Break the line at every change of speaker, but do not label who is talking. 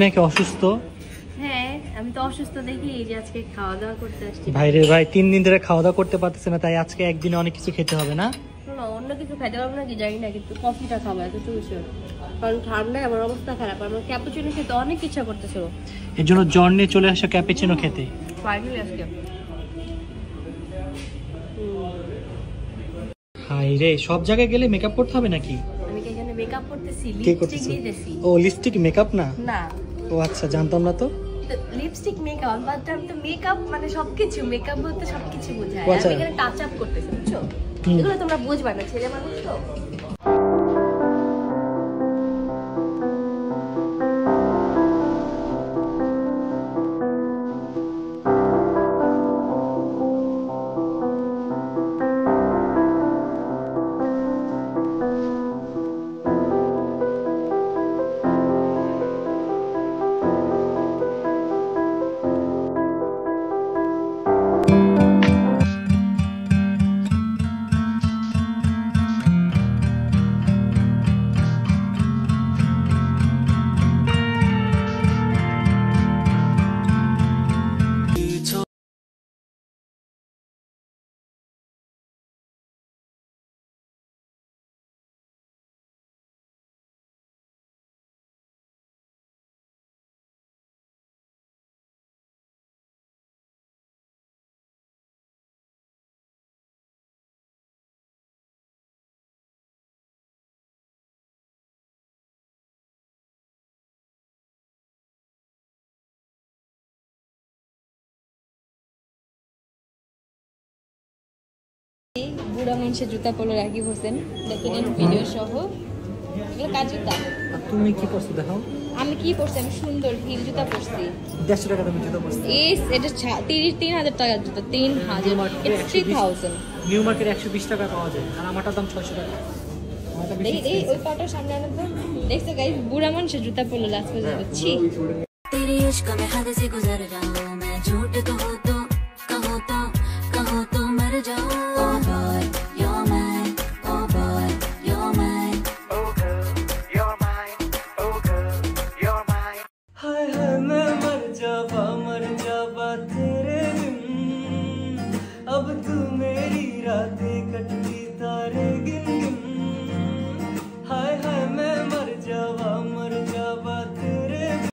নাকি অসুস্থ?
হ্যাঁ আমি তো অসুস্থ দেখি এই যে আজকে খাওয়া দাওয়া করতে আসছি।
ভাই রে ভাই 3 দিন ধরে খাওয়া দাওয়া করতে পারতেছে না, তাই আজকে একদিনে অনেক কিছু খেতে হবে না?
না অন্য কিছু খাইতে পারবো না কি জানি না, কিন্তু কফিটা খাবো এত চলছে কারণ ঠান্ডায় আমার অবস্থা খারাপ। আমার ক্যাপুচিনো খেতে অনেক ইচ্ছা করতেছিল,
এর জন্য জ্বর নিয়ে চলে আসা ক্যাপুচিনো খেতে।
ফাইনালি আজকে
হাই রে, সব জায়গায় গেলে মেকআপ করতে হবে নাকি?
আমি কি এখানে মেকআপ করতেছি?
কে
লিপস্টিক
করতেছে?
দিতেছি।
ও লিপস্টিক মেকআপ না?
না
ও আচ্ছা, জানতাম না তো।
লিপস্টিক মেকআপ বাট আমি তো মেকআপ মানে সবকিছু মেকআপ বলতে সবকিছু বোঝায়।
আচ্ছা।
আমি এখানে টাচ আপ করতেছি বুঝছো, এগুলো তোমরা বুঝবা না, ছেলে মানুষ তো। বুড়া মানুষের জুতা পরলো রাকিব হোসেন, দেখলেন ভিডিও সহ। এগুলো কার জুতা?
তুমি কি পরছো দেখাও।
আমি কি পরছি? আমি সুন্দর হিল জুতা পরছি।
150 টাকা দামের জুতা পরছো?
এটা 3,000 টাকার জুতা। 3,000
নিউ মার্কেট 120 টাকা পাওয়া যায়, আর আমারটার দাম 600 টাকা।
এই ওই পাটার সামনে আনো তো। দেখছো গাইস, বুড়া মানুষের জুতা পরলো লাস্ট পর্যন্ত। ছি
तेरी इश्क में हद से गुजर जाऊं मैं, झूठ कहो तो मर जाऊं।